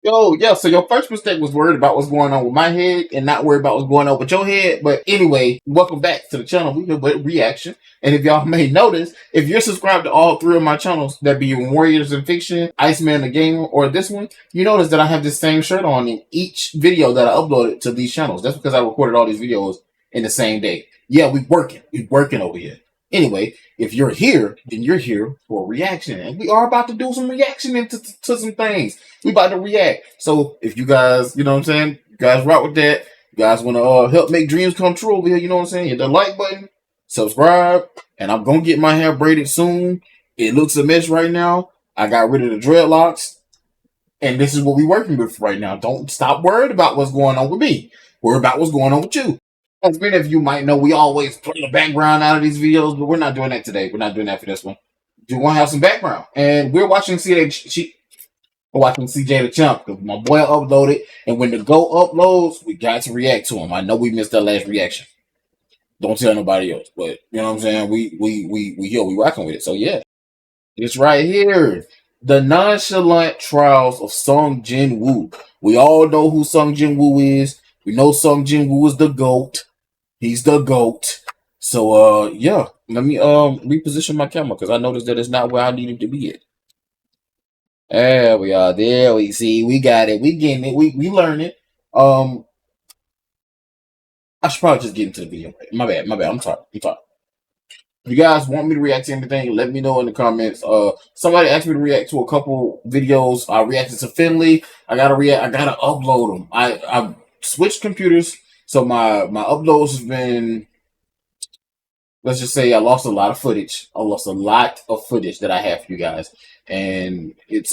Yo, yeah, so your first mistake was worried about what's going on with my head and not worried about what's going on with your head. But anyway, welcome back to the channel. We have a reaction. And if y'all may notice, if you're subscribed to all three of my channels, that be Warriors in Fiction, Iceman the Gamer, or this one, you notice that I have the same shirt on in each video that I uploaded to these channels. That's because I recorded all these videos in the same day. Yeah, we working. We working over here. Anyway, if you're here, then you're here for a reaction. And we are about to do some reaction to some things. We about to react. So if you guys, you know what I'm saying, you guys rock with that. You guys want to help make dreams come true over here, you know what I'm saying? Hit the like button, subscribe, and I'm going to get my hair braided soon. It looks a mess right now. I got rid of the dreadlocks. And this is what we're working with right now. Don't stop worried about what's going on with me. Worry about what's going on with you. As many of you might know, we always play the background out of these videos, but we're not doing that today. We're not doing that for this one. We want to have some background. And we're watching CJ the Champ because my boy uploaded. And when the GO uploads, we got to react to him. I know we missed that last reaction. Don't tell nobody else. But you know what I'm saying? We rocking with it. So yeah. It's right here. The Nonchalant Trials of Sung Jin Woo. We all know who Sung Jin Woo is. We know Sung Jin Woo is the GOAT. He's the GOAT. So yeah, let me reposition my camera because I noticed that it's not where I needed to be at. There we are. There we see. We got it. We getting it. We learn it. I should probably just get into the video. My bad. I'm sorry. If you guys want me to react to anything, let me know in the comments. Somebody asked me to react to a couple videos. I reacted to Finley. I gotta upload them. I switched computers, so my uploads have been, let's just say I lost a lot of footage. I lost a lot of footage that I have for you guys. And it's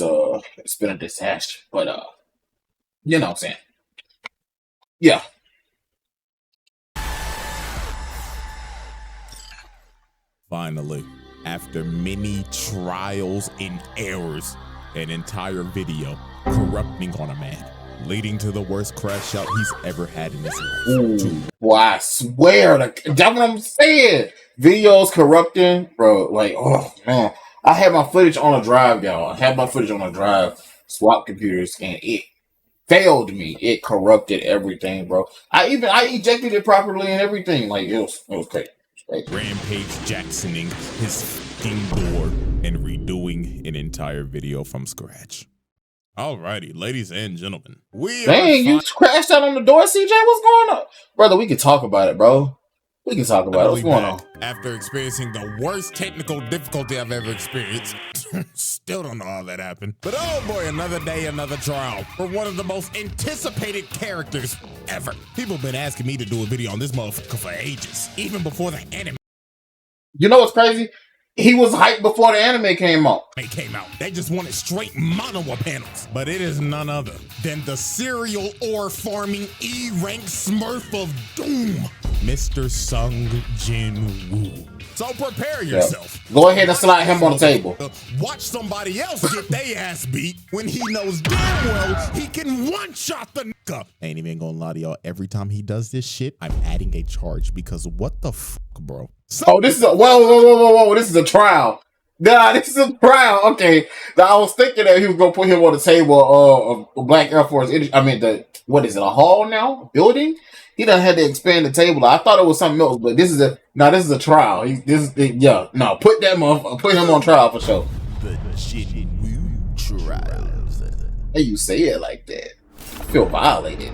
been a disaster. But you know what I'm saying. Yeah. Finally, after many trials and errors, an entire video corrupting on a man, leading to the worst crash out he's ever had in his life. Ooh, boy, I swear, that's what I'm saying. Videos corrupting, bro. Like, oh man, I had my footage on a drive, y'all. I had my footage on a drive, swap computers, and it failed me. It corrupted everything, bro. I ejected it properly and everything. Like it was crazy. Rampage Jacksoning his fucking door and redoing an entire video from scratch. Alrighty, ladies and gentlemen, Dang, you crashed out on the door, CJ? What's going on? Brother, we can talk about it, bro. We can talk about it. What's going on? After experiencing the worst technical difficulty I've ever experienced. Still don't know how that happened. But oh boy, another day, another trial for one of the most anticipated characters ever. People have been asking me to do a video on this motherfucker for ages, even before the anime. You know what's crazy? He was hyped before the anime came out. They just wanted straight manhwa panels. But it is none other than the serial ore farming E-rank smurf of doom, Mr. Sung Jin Woo. So prepare yourself. Yeah. Go ahead and slide him on the table. Watch somebody else get their ass beat when he knows damn well he can one-shot the nigga. Ain't even gonna lie to y'all, every time he does this shit, I'm adding a charge because what the fuck, bro? So, this is a whoa, this is a trial. Nah, this is a trial. Okay. Now, I was thinking that he was gonna put him on the table of Black Air Force. I mean, a hall now? A building? He done had to expand the table. I thought it was something else, but this is a trial. Put him on trial for sure. The Jin Woo trials. Hey, you say it like that. I feel violated.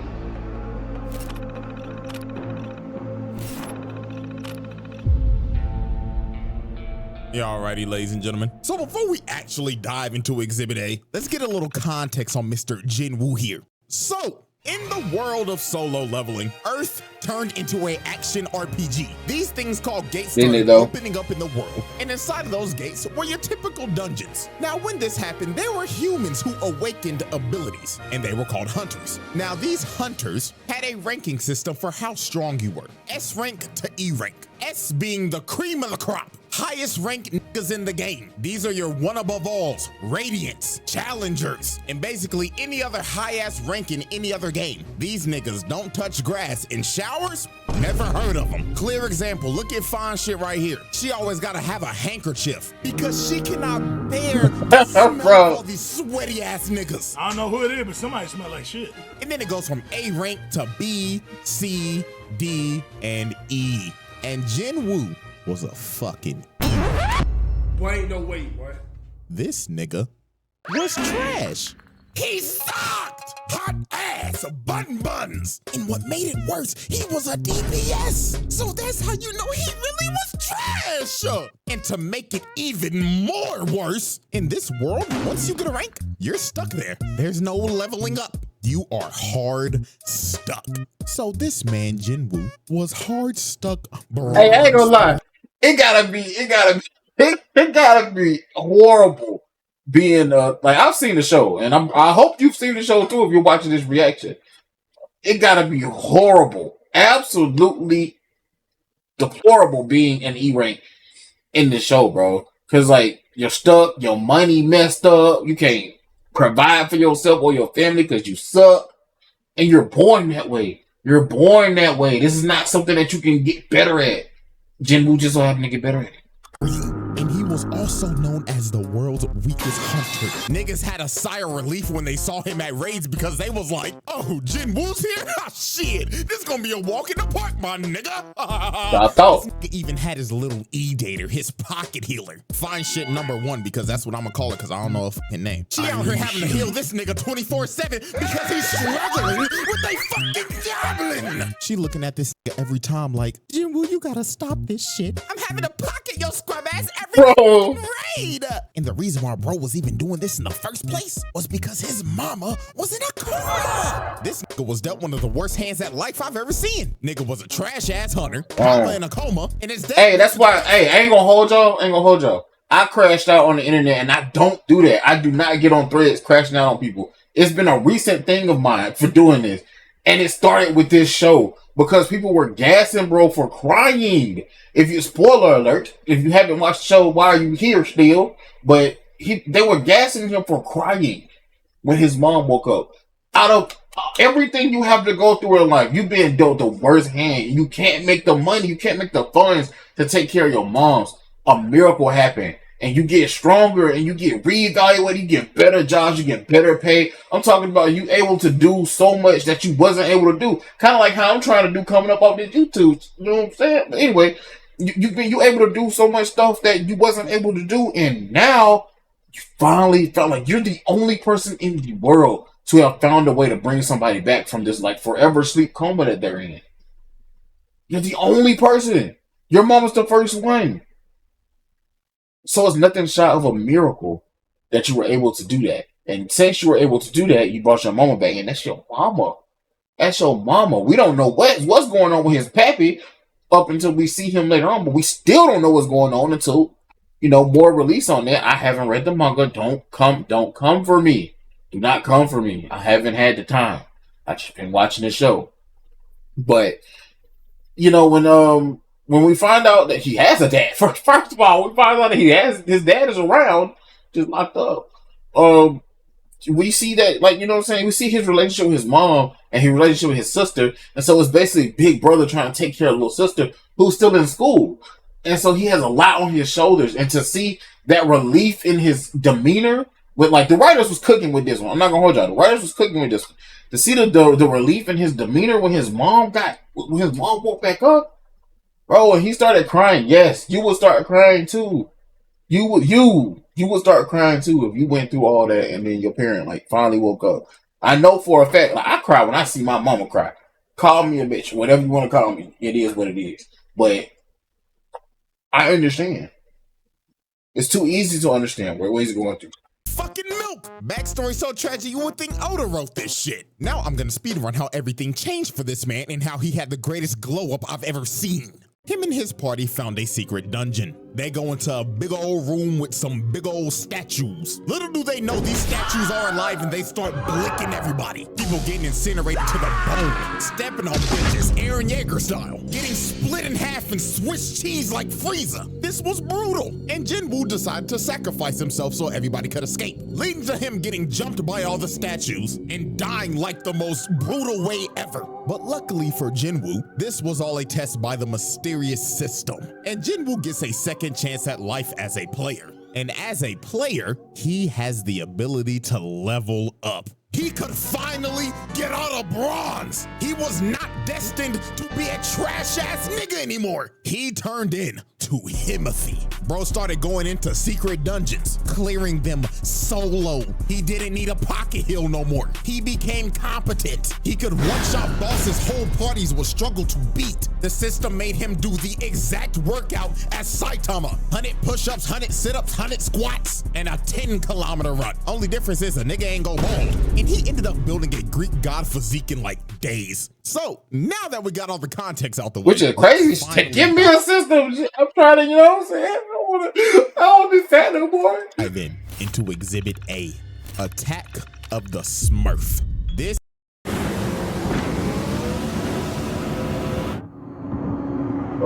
Yeah, alrighty, ladies and gentlemen. So before we actually dive into Exhibit A, let's get a little context on Mr. Jin Woo here. So, in the world of solo leveling, Earth turned into an action RPG. These things called gates started opening up in the world, and inside of those gates were your typical dungeons. Now, when this happened, there were humans who awakened abilities, and they were called hunters. Now, these hunters had a ranking system for how strong you were. S rank to E rank. S being the cream of the crop. Highest ranked niggas in the game. These are your one above alls, radiants, challengers, and basically any other high ass rank in any other game. These niggas don't touch grass in showers, Never heard of them. Clear example, look at fine shit right here. She always gotta have a handkerchief because she cannot bear the smell of all these sweaty ass niggas. I don't know who it is, but somebody smell like shit. And then it goes from A rank to B, C, D, and E. And Jin Woo was a fucking E. Boy, ain't no way, boy. This nigga was trash. He sucked! Hot ass, bun buns. And what made it worse, he was a DPS. So that's how you know he really was trash. And to make it even more worse, in this world, once you get a rank, you're stuck there. There's no leveling up. You are hard stuck. So this man, Jin Woo, was hard stuck, bro. Hey, I ain't gonna lie. It gotta be horrible being like, I've seen the show, and I hope you've seen the show too if you're watching this reaction. It gotta be horrible, absolutely deplorable being an E rank in the show, bro. Cause like you're stuck, your money messed up, you can't provide for yourself or your family because you suck, and you're born that way. You're born that way. This is not something that you can get better at. Jin Woo just so happened to get better at it. And he was also known as the world's weakest hunter. Niggas had a sigh of relief when they saw him at raids because they was like, oh, Jin Woo's here? Shit, this is gonna be a walk in the park, my nigga. I thought. He even had his little E-dater, his pocket healer. Fine shit number 1 because that's what I'm gonna call it because I don't know a fucking name. She out here having to heal this nigga 24/7 because he's struggling with a fucking goblin. She looking at this nigga every time like, Jin Woo, you gotta stop this shit. I'm having to pocket your scrub ass every raid. And the reason why bro was even doing this in the first place was because his mama was in a coma. This nigga was dealt one of the worst hands at life I've ever seen. Nigga was a trash ass hunter, mama in a coma, and his dad. Hey, that's why. Hey, I ain't gonna hold y'all. I crashed out on the internet, and I don't do that. I do not get on threads crashing out on people. It's been a recent thing of mine for doing this, and it started with this show because people were gassing bro for crying. If you, spoiler alert, if you haven't watched the show, why are you here still? But they were gassing him for crying when his mom woke up. Out of everything you have to go through in life, you've been dealt the worst hand. You can't make the money, you can't make the funds to take care of your moms. A miracle happened, and you get stronger, and you get reevaluated, you get better jobs, you get better pay. I'm talking about you able to do so much that you wasn't able to do. Kind of like how I'm trying to do coming up off this YouTube. You know what I'm saying? But anyway, you able to do so much stuff that you wasn't able to do, and now you finally felt like you're the only person in the world to have found a way to bring somebody back from this like forever sleep coma that they're in. You're the only person. Your mom was the first one. So it's nothing short of a miracle that you were able to do that. And since you were able to do that, you brought your mama back, and that's your mama. That's your mama. We don't know what's going on with his pappy up until we see him later on, but we still don't know what's going on until, more release on that. I haven't read the manga. Don't come for me. Do not come for me. I haven't had the time. I've just been watching the show. But, when we find out that he has a dad, first of all, we find out that his dad is around, just locked up. We see that, we see his relationship with his mom and his relationship with his sister. And so it's basically big brother trying to take care of little sister who's still in school. And so he has a lot on his shoulders. And to see that relief in his demeanor, with the writers was cooking with this one. I'm not gonna hold y'all. The writers was cooking with this one. To see the relief in his demeanor when his mom woke back up, bro, and he started crying. Yes, you would start crying too. You would start crying too if you went through all that and then your parent finally woke up. I know for a fact, I cry when I see my mama cry. Call me a bitch, whatever you want to call me. It is what it is. But I understand. It's too easy to understand what he's going through. Fucking milk. Backstory so tragic you would think Oda wrote this shit. Now I'm gonna speedrun how everything changed for this man and how he had the greatest glow up I've ever seen. Him and his party found a secret dungeon. they go into a big old room with some big old statues. Little do they know these statues are alive and they start blicking everybody. People getting incinerated to the bone, stepping on bitches, Eren Yeager style, getting split in half and Swiss cheese like Frieza. This was brutal, and Jinwoo decided to sacrifice himself so everybody could escape, leading to him getting jumped by all the statues and dying like the most brutal way ever. But luckily for Jinwoo, this was all a test by the mysterious system, and Jinwoo gets a second chance at life as a player. And as a player, he has the ability to level up. He could finally get out of bronze. He was not destined to be a trash ass nigga anymore. He turned in to Himothy. Bro started going into secret dungeons, clearing them solo. He didn't need a pocket heal no more. He became competent. He could one-shot bosses whole parties would struggle to beat. The system made him do the exact workout as Saitama. 100 push-ups, 100 sit-ups, 100 squats, and a 10-kilometer run. Only difference is a nigga ain't go bald. And he ended up building a Greek god physique in like days. So now that we got all the context out the way, which is crazy. Give me a system. I'm trying to, you know what I'm saying? I don't be fat no more. Dive in into Exhibit A, Attack of the Smurf. This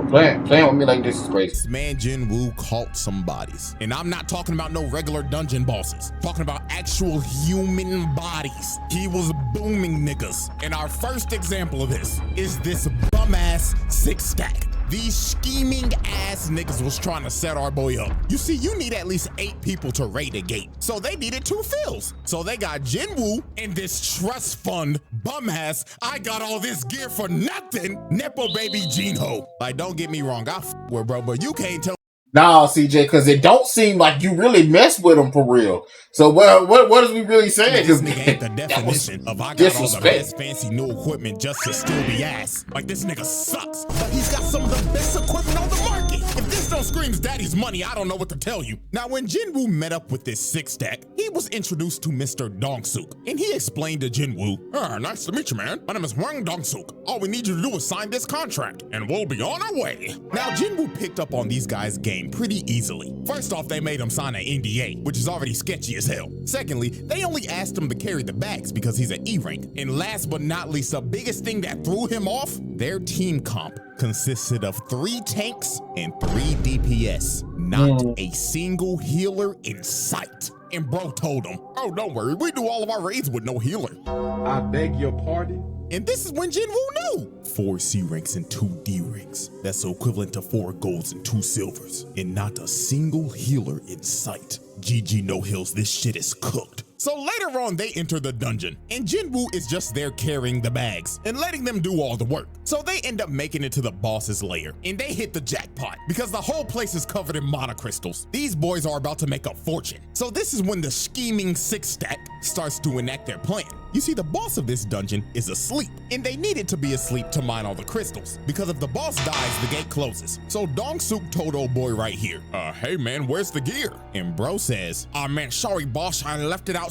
Playing with me like this is crazy. man Jinwoo caught some bodies. And I'm not talking about no regular dungeon bosses. I'm talking about actual human bodies. He was booming niggas. And our first example of this is this bum-ass six-stack. These scheming ass niggas was trying to set our boy up. You see, you need at least 8 people to raid a gate. So they needed 2 fills. So they got Jinwoo and this trust fund bum ass, I got all this gear for nothing, Nepo baby Jinho. Like, don't get me wrong, I f with bro, but you can't tell. Nah, CJ, because it don't seem like you really mess with him for real. So what is we really saying? This nigga ain't the definition of I got all the best fancy new equipment just to still be ass. Like, this nigga sucks, but he's got some of the best equipment on the market. If this don't screams daddy's money, I don't know what to tell you. Now, when Jinwoo met up with this six-stack, he was introduced to Mr. Dong-suk, and he explained to Jinwoo, nice to meet you, man. My name is Hwang Dong-suk. All we need you to do is sign this contract, and we'll be on our way. Now, Jinwoo picked up on these guys' game pretty easily. First off, they made him sign an NDA, which is already sketchy as hell. Secondly, they only asked him to carry the bags because he's an E-rank. And last but not least, the biggest thing that threw him off, their team comp consisted of 3 tanks and 3 DPS. Not a single healer in sight. And bro told him, oh, don't worry, we do all of our raids with no healer. I beg your pardon? And this is when Jinwoo knew. 4 C ranks and 2 D ranks. That's equivalent to 4 golds and 2 silvers. And not a single healer in sight. GG no heals, this shit is cooked. So later on, they enter the dungeon, and Jinwoo is just there carrying the bags and letting them do all the work. So they end up making it to the boss's lair, and they hit the jackpot because the whole place is covered in monocrystals. These boys are about to make a fortune. So this is when the scheming six-stack starts to enact their plan. You see, the boss of this dungeon is asleep, and they needed to be asleep to mine all the crystals, because if the boss dies, the gate closes. So Dong-suk told old boy right here, hey man, where's the gear? And bro says, man, sorry boss, I left it outside.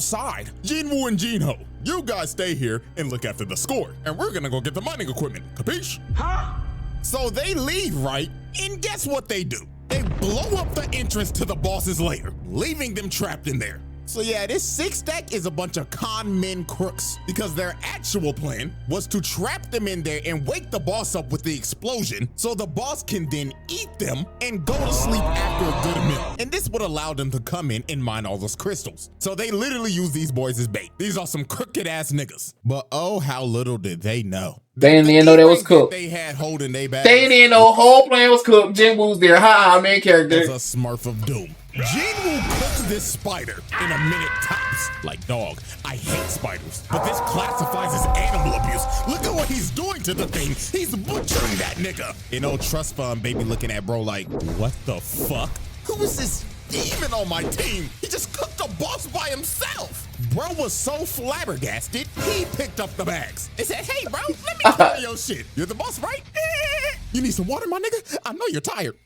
Jinwoo and Jinho, you guys stay here and look after the score, and we're gonna go get the mining equipment, capiche? Huh? So they leave, right? And guess what they do? They blow up the entrance to the boss's lair, leaving them trapped in there. So yeah, this six-stack is a bunch of con men crooks, because their actual plan was to trap them in there and wake the boss up with the explosion so the boss can then eat them and go to sleep after a good meal. And this would allow them to come in and mine all those crystals. So they literally use these boys as bait. These are some crooked ass niggas. But oh, how little did they know. They didn't even know they was cooked. They had holding they bags. They didn't know whole plan was cooked. Jinwoo's there. Main character. It's a Smurf of doom. Jinwoo cooked this spider in a minute tops. Like, dog, I hate spiders, but this classifies as animal abuse. Look at what he's doing to the thing. He's butchering that nigga. You know, trust fund baby looking at bro like, what the fuck? Who is this demon on my team? He just cooked a boss by himself. Bro was so flabbergasted, he picked up the bags and said, hey bro, let me carry your shit. You're the boss, right? You need some water, my nigga? I know you're tired.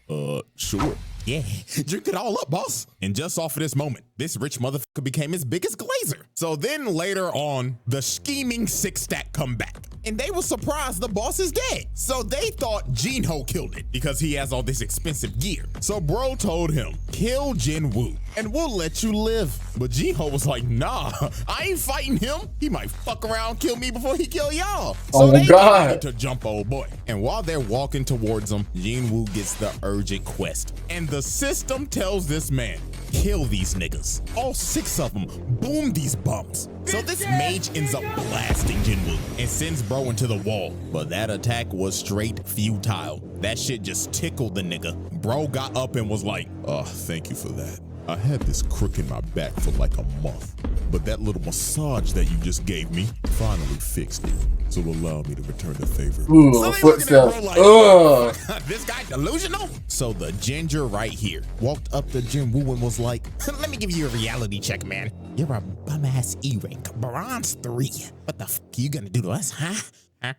Sure. Yeah, drink it all up, boss. And just off of this moment, this rich motherfucker became his biggest glazer. So then later on, the scheming six-stack come back. and they were surprised the boss is dead. So they thought Jinho killed it because he has all this expensive gear. So bro told him, kill Jinwoo and we'll let you live. But Jinho was like, nah, I ain't fighting him. He might fuck around, kill me before he kill y'all. So Oh my they God. decided to jump old boy. And while they're walking towards him, Jinwoo gets the urgent quest. And the system tells this man, kill these niggas. All 6 of them. Boom these bums. So this mage ends up blasting Jinwoo and sends bro into the wall. But that attack was straight futile. That shit just tickled the nigga. Bro got up and was like, oh, thank you for that. I had this crook in my back for like a month, but that little massage that you just gave me finally fixed it. So allow me to return the favor. Ooh, So they looking at footsteps. bro like, Ugh. this guy delusional? So the ginger right here walked up to Jinwoo and was like, let me give you a reality check, man. You're a bum-ass E-rank, bronze 3. What the fuck are you gonna do to us, huh? Huh?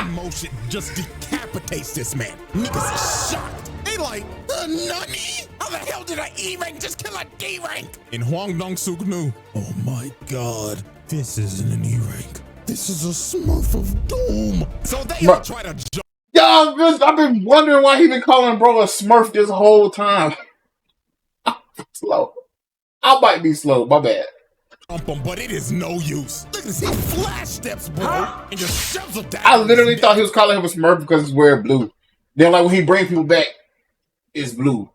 Emotion just decapitates this man. Niggas are shocked. They like, nani? How the hell did an E-rank just kill a D-rank? And Hwang Dong-suk knew, oh my God, this isn't an E-rank. This is a Smurf of Doom. So they all try to jump Y'all, I've been wondering why he been calling bro a Smurf this whole time. Slow. I might be slow. My bad. him, but it is no use. Look at this, he flash steps, bro, and just shoves him down. I literally thought he was calling him a Smurf because he's wearing blue. Then, like when he bring people back, it's blue.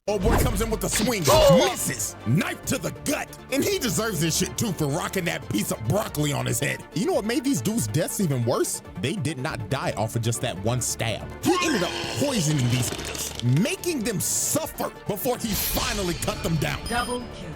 Oh boy comes in with the swing, misses, knife to the gut, and he deserves this shit too for rocking that piece of broccoli on his head. You know what made these dudes' deaths even worse? They did not die off of just that one stab. He ended up poisoning these niggas, making them suffer before he finally cut them down. Double kill.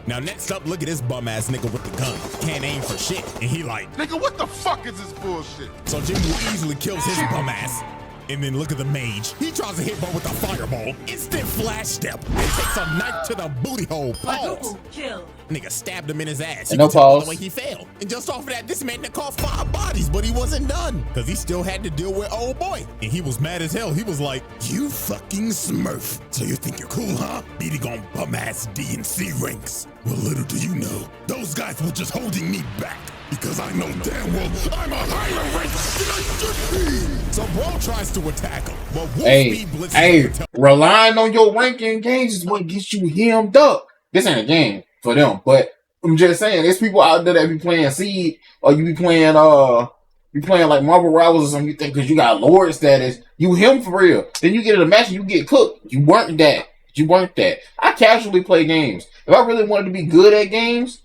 Now next up, look at this bum ass nigga with the gun. Can't aim for shit, and he like, Nigga, what the fuck is this bullshit? so Jinwoo easily kills his bum ass. And then look at the mage. He tries to hit bro with a fireball. Instant flash step. And takes a knife to the booty hole. Pause. Quadruple kill. Nigga stabbed him in his ass. And You no can tell by pause. the way he fell. And just off of that, this man that caught 5 bodies, but he wasn't done. Cause he still had to deal with old boy. And he was mad as hell. He was like, you fucking smurf. So you think you're cool, huh? Beating on bum ass D and C ranks. Well, little do you know, those guys were just holding me back. Because I know damn well I'm a higher rank than I should be. So bro tries to attack him. But Wolf Hey, Speed blitzes hey, him. relying on your ranking games is what gets you hemmed up. This ain't a game for them, but I'm just saying, there's people out there that be playing Seed, or you be playing like Marvel Rivals or something. You think because you got Lord status, you him for real. Then you get in a match and you get cooked. You weren't that. You weren't that. I casually play games. If I really wanted to be good at games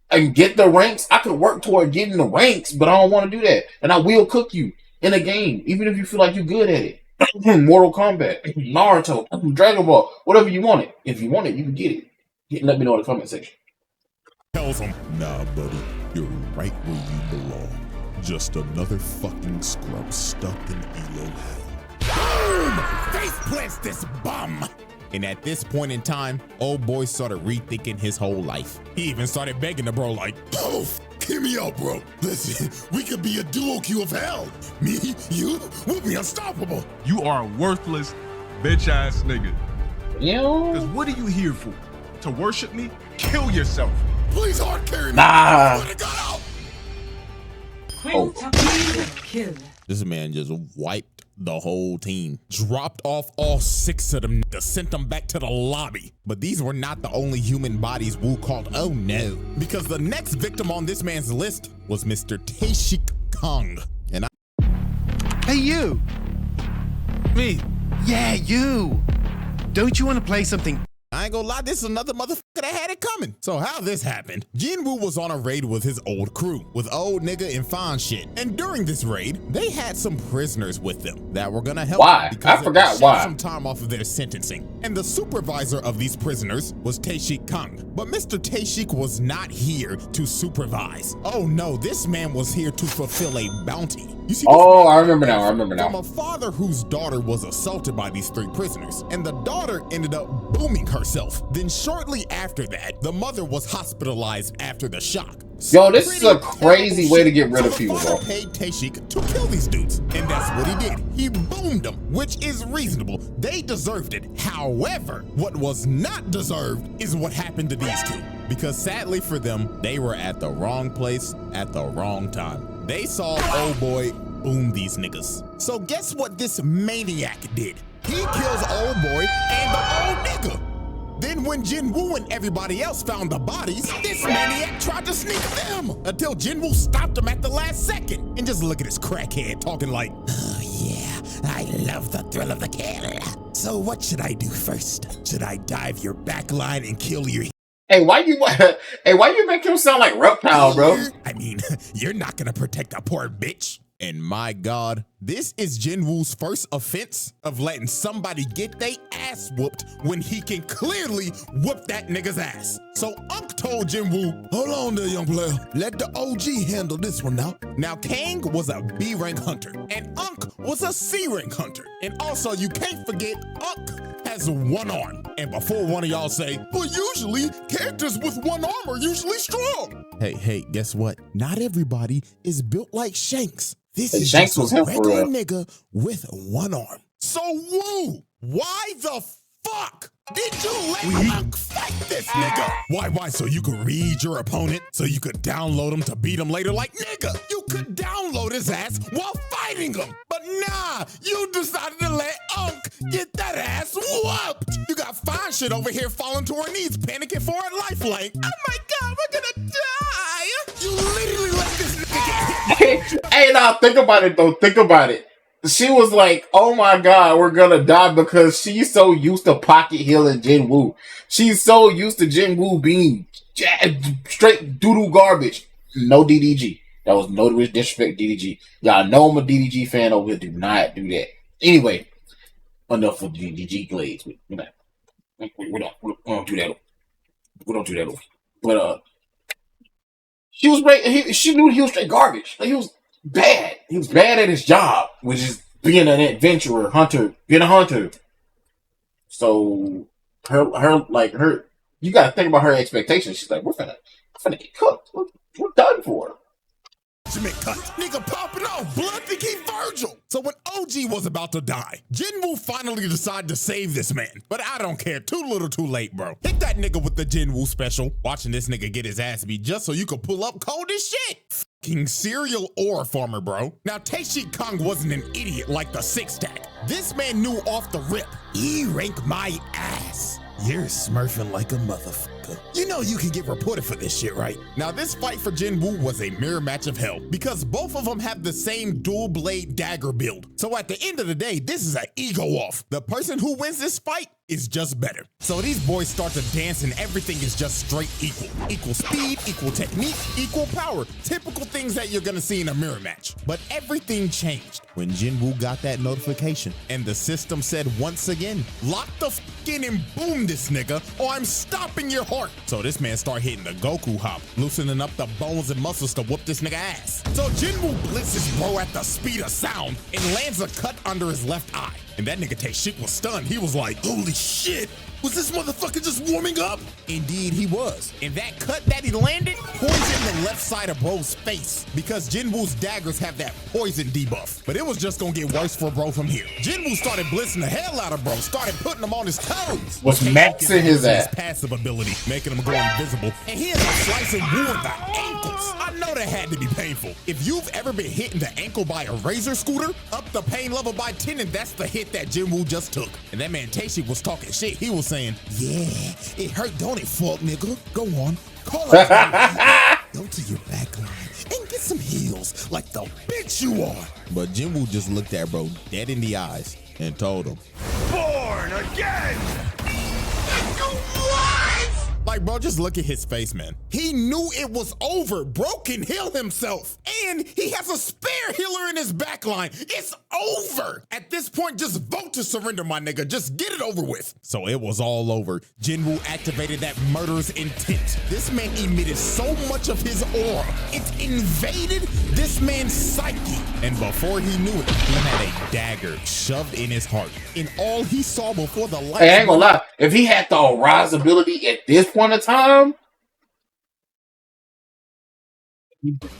and get the ranks, I could work toward getting the ranks, but I don't want to do that. And I will cook you in a game, even if you feel like you're good at it. Mortal Kombat, Naruto, Dragon Ball, whatever you want it. If you want it, you can get it. Let me know in the comment section. Tells him, nah, buddy, you're right where you belong. Just another fucking scrub stuck in Elo hell. Boom! Face plants this bum! And at this point in time, old boy started rethinking his whole life. He even started begging the bro like, oh, hear me out, bro. Listen, we could be a duo queue of hell. Me, you, we'll be unstoppable. You are a worthless, bitch ass nigga. Because Yeah. what are you here for? To worship me? Kill yourself. Please hard carry me. Nah. I swear to God. Quintuple kill. This man just wiped the whole team. Dropped off all 6 of them, sent them back to the lobby. But these were not the only human bodies Wu called oh no. Because the next victim on this man's list was Mr. Taeshik Kong. And Hey, you! Me. Yeah, you! Don't you want to play something? I ain't gonna lie, this is another motherfucker that had it coming. So how this happened, Jinwoo was on a raid with his old crew, with old nigga and fine shit. And during this raid, they had some prisoners with them that were gonna help Why? them I they forgot shaved why. some time off of their sentencing. And the supervisor of these prisoners was Taeshik Kong. But Mr. Taeshik was not here to supervise. Oh no, this man was here to fulfill a bounty. You see, this Oh, man I remember now. I remember from now. a father whose daughter was assaulted by these 3 prisoners, and the daughter ended up booming herself. Then shortly after that, the mother was hospitalized after the shock. Yo, this is a crazy way to get rid of people, bro. Paid Tashik to kill these dudes, and that's what he did. He boomed them, which is reasonable. They deserved it. However, what was not deserved is what happened to these two. Because sadly for them, they were at the wrong place at the wrong time. They saw old boy boom these niggas. So guess what this maniac did? He kills old boy and the old nigga. Then when Jinwoo and everybody else found the bodies, this maniac tried to sneak them until Jinwoo stopped him at the last second. And just look at this crackhead talking like, oh yeah, I love the thrill of the kill. So what should I do first? Should I dive your back line and kill your Hey, why you make him sound like Reptile, bro? I mean, you're not gonna protect a poor bitch. And my God, this is Jinwoo's first offense of letting somebody get their ass whooped when he can clearly whoop that nigga's ass. So Unk told Jinwoo, hold on there, young player. Let the OG handle this one now. Now, Kang was a B rank hunter, and Unk was a C rank hunter. And also, you can't forget, Unk has one arm. And before one of y'all say, well, usually characters with one arm are usually strong. Hey, guess what? Not everybody is built like Shanks. This is Shanks just was a him for regular real. nigga with one arm. So woo, why the fuck did you let Unk fight this nigga? Why? So you could read your opponent, so you could download him to beat him later? Like, nigga, you could download his ass while fighting him. But nah, you decided to let Unk get that ass whooped. You got fine shit over here falling to her knees, panicking for her life like, oh my God, we're gonna die. You literally let this nigga get hit. Hey, now think about it though. Think about it. She was like, "Oh my God, we're gonna die," because she's so used to pocket healing Jinwoo. She's so used to Jinwoo being straight doo-doo garbage. No DDG. That was no disrespect, DDG. Y'all know I'm a DDG fan over here. Do not do that. Anyway, enough of DDG Glades. We don't do that. We don't do that. But she was great. She knew he was straight garbage. Like, he was bad. He was bad at his job, which is being an adventurer, hunter, being a hunter. So her, you got to think about her expectations. She's like, we're finna get cooked. We're done for. Cut. Nigga popping off, blood think he Virgil. So when OG was about to die, Jinwoo finally decided to save this man. But I don't care, too little too late, bro. Hit that nigga with the Jinwoo special. Watching this nigga get his ass beat just so you could pull up cold as shit. Fucking serial ore farmer, bro. Now Taeshik Kong wasn't an idiot like the six stack. This man knew off the rip, he rank my ass. You're smurfing like a motherfucker. You know you can get reported for this shit, right? Now, this fight for Jinwoo was a mirror match of hell because both of them have the same dual blade dagger build. So at the end of the day, this is an ego off. The person who wins this fight is just better. So these boys start to dance and everything is just straight equal. Equal speed, equal technique, equal power. Typical things that you're gonna see in a mirror match. But everything changed when Jinwoo got that notification and the system said once again, lock the f in and boom this nigga or I'm stopping your heart. So this man start hitting the Goku hop, loosening up the bones and muscles to whoop this nigga ass. So Jinwoo blitzes bro at the speed of sound and lands a cut under his left eye. And that nigga Taeshik was stunned. He was like, holy shit, was this motherfucker just warming up? Indeed he was. And that cut that he landed poisoned the left side of bro's face because Jinwoo's daggers have that poison debuff. But it was just gonna get worse for bro from here. Jinwoo started blitzing the hell out of bro, started putting him on his toes. Was maxing his ass. Passive ability, making him go invisible. And he ended up slicing Woo in the ankles. I know that had to be painful. If you've ever been hit in the ankle by a razor scooter, up the pain level by 10, and that's the hit that Jinwoo just took. And that man Taeshik was talking shit. He was saying, yeah, it hurt, don't it, fuck nigga? Go on, call up, go to your back line and get some heals like the bitch you are. But Jinwoo just looked at bro dead in the eyes and told him, Born again! like, bro, just look at his face, man. He knew it was over. Bro can heal himself. And he has a spare healer in his backline. It's over. At this point, just vote to surrender, my nigga. Just get it over with. So it was all over. Jinwoo activated that murderous intent. This man emitted so much of his aura. It invaded this man's psyche. And before he knew it, he had a dagger shoved in his heart. And all he saw before the light. Hey, I ain't gonna lie. If he had the Arise ability at this point in time,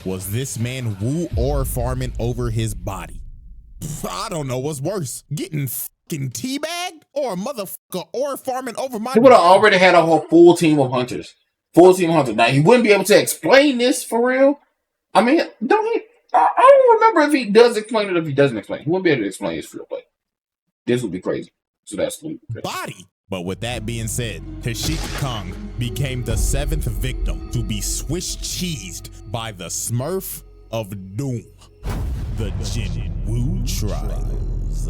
Was this man Wu or farming over his body? I don't know what's worse, getting fucking teabagged or a motherfucker or farming over my. He would have already had a whole full team of hunters. Full team of hunters. Now, he wouldn't be able to explain this for real. I mean, don't he? I don't remember if he does explain it or if he doesn't explain it. He wouldn't be able to explain his real play. This would be crazy. So that's body. But with that being said, Tashika Kong became the 7th victim to be Swiss cheesed by the Smurf of Doom, the Jin Wu Trials.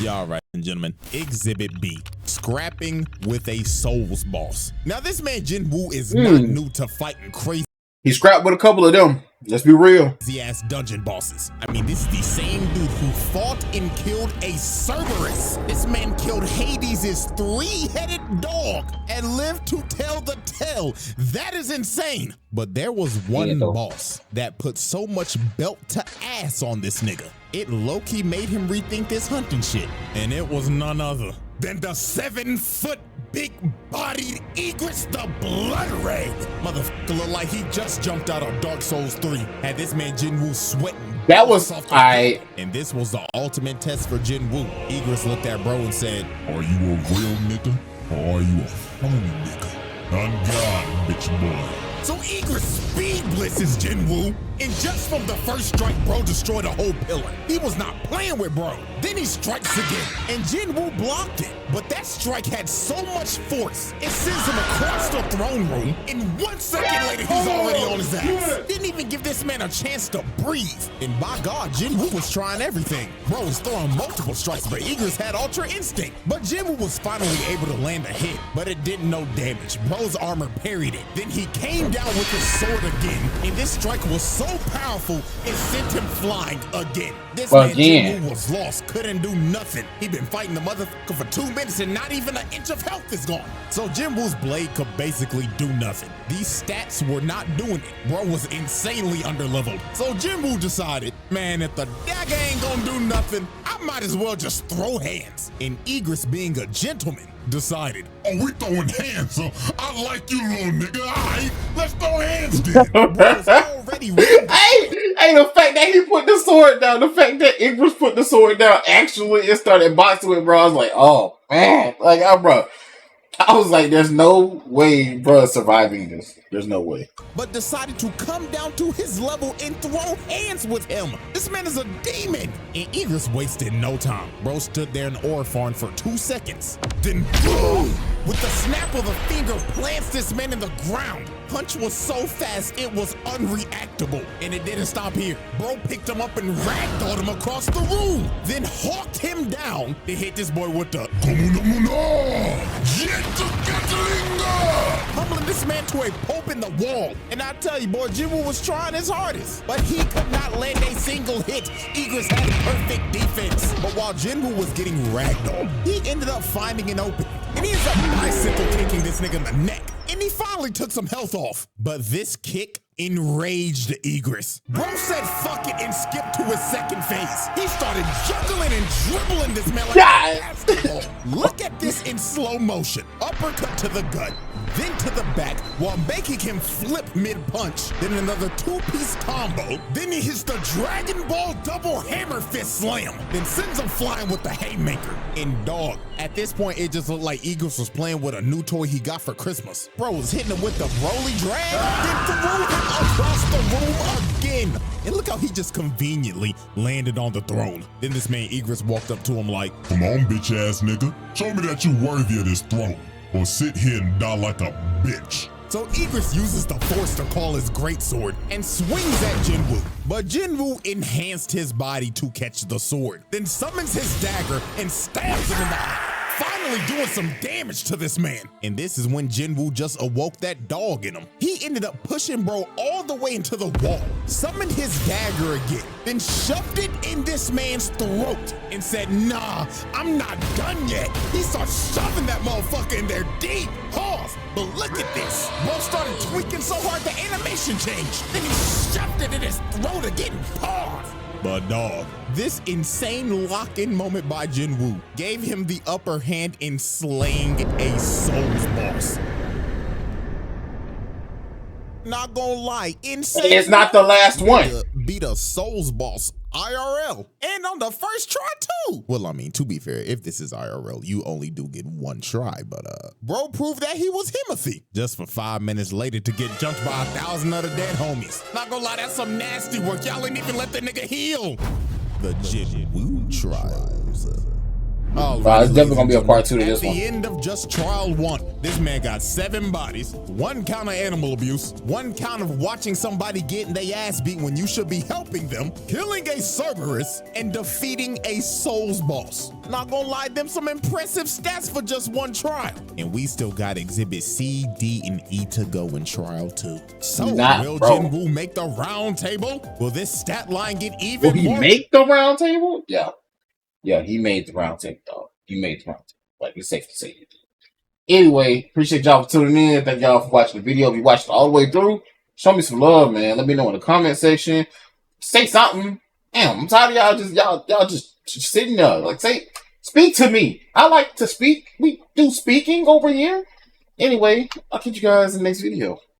Y'all right, gentlemen. Exhibit B, scrapping with a Souls boss. Now this man Jin Wu is not new to fighting crazy. He scrapped with a couple of them. Let's be real. Ass dungeon bosses. I mean, this is the same dude who fought and killed a Cerberus. This man killed Hades' 3-headed dog and lived to tell the tale. That is insane. But there was one boss that put so much belt to ass on this nigga. It low-key made him rethink this hunting shit. And it was none other than the 7-foot big-bodied Igris the Blood Red. Motherfucker looked like he just jumped out of Dark Souls 3. Had this man Jin Wu sweating. That was and this was the ultimate test for Jin Wu. Igris looked at bro and said, "Are you a real nigga or are you a phony nigga? On God, bitch boy." So Igris speed blitzes Jin Wu, and just from the first strike, bro destroyed a whole pillar. He was not playing with bro. Then he strikes again, and Jin Wu blocked it. But that strike had so much force, it sends him across the throne room, and 1 second later, he's already on his ass. Didn't even give this man a chance to breathe. And by God, Jin Wu was trying everything. Bro was throwing multiple strikes, but Igris had Ultra Instinct. But Jin Wu was finally able to land a hit, but it did no damage. Bro's armor parried it. Then he came down with his sword again, and this strike was so powerful, it sent him flying again. This man Jin Wu was lost, couldn't do nothing. He'd been fighting the motherfucker for 2 minutes and not even an inch of health is gone. So Jin Wu's blade could basically do nothing. These stats were not doing it. Bro was insanely underleveled. So Jin Wu decided, man, if the dagger ain't gonna do nothing, I might as well just throw hands. And Igris, being a gentleman, decided, "Oh, we throwing hands, so I like you, little nigga. All right, let's throw hands then." Bro's already ready. Hey, the fact that he put the sword down, the fact that Igris put the sword down, actually it started boxing with bro. I was like, oh man, like, bro. I was like, there's no way bro is surviving this. There's no way. But decided to come down to his level and throw hands with him. This man is a demon. And Igris wasted no time. Bro stood there in Orphan for 2 seconds. Then boom! With the snap of a finger, plants this man in the ground. Punch was so fast, it was unreactable. And it didn't stop here. Bro picked him up and ragdolled him across the room. Then hawked him down. They hit this boy with the humbling this man to a pulp in the wall. And I tell you, boy, Jin Wu was trying his hardest, but he could not land a single hit. Igris had perfect defense. But while Jin Wu was getting ragdolled, he ended up finding an opening. And he ended up bicycle kicking this nigga in the neck. And he finally took some health off. But this kick enraged Igris. Bro said fuck it and skipped to his second phase. He started juggling and dribbling this man like a basketball. Look at this in slow motion. Uppercut to the gut, then to the back, while making him flip mid-punch. Then another 2-piece combo. Then he hits the Dragon Ball double hammer fist slam. Then sends him flying with the haymaker. And dog, at this point, it just looked like Igris was playing with a new toy he got for Christmas. Bro was hitting him with the Broly drag, then threw him across the room again. And look how he just conveniently landed on the throne. Then this man Igris walked up to him like, "Come on, bitch ass nigga. Show me that you worthy of this throne. Or sit here and die like a bitch." So Igris uses the force to call his greatsword and swings at Jin Wu. But Jin Wu enhanced his body to catch the sword, then summons his dagger and stabs him in the eye, finally doing some damage to this man. And this is when Jin Wu just awoke that dog in him. He ended up pushing bro all the way into the wall, summoned his dagger again, then shoved it in this man's throat and said, "Nah, I'm not done yet." He starts shoving that motherfucker in there deep. Pause. But look at this. Bro started tweaking so hard the animation changed. Then he shoved it in his throat again. Pause. But dog, this insane lock-in moment by Jin Wu gave him the upper hand in slaying a Souls boss. Not gonna lie, insane. It's not the last one. Beat a Souls boss IRL and on the first try too. Well, I mean, to be fair, if this is IRL, you only do get one try, but bro proved that he was Himothy just for 5 minutes later to get jumped by 1,000 other dead homies. Not gonna lie, that's some nasty work. Y'all ain't even let the nigga heal. The Jinwoo trials. Oh, it's definitely gonna be a part 2 to this one. At the end of just trial 1, this man got 7 bodies, 1 count of animal abuse, 1 count of watching somebody getting their ass beat when you should be helping them, killing a Cerberus, and defeating a Souls boss. Not gonna lie, them some impressive stats for just 1 trial. And we still got exhibit C, D, and E to go in trial 2. So will Jinwoo make the round table? Will this stat line get even more? Will he make the round table? Yeah. Yeah, he made the round table, dog. He made the round table. Like, it's safe to say he did. Anyway, appreciate y'all for tuning in. Thank y'all for watching the video. If you watched it all the way through, show me some love, man. Let me know in the comment section. Say something. Damn, I'm tired of y'all just sitting there. Like, speak to me. I like to speak. We do speaking over here. Anyway, I'll catch you guys in the next video.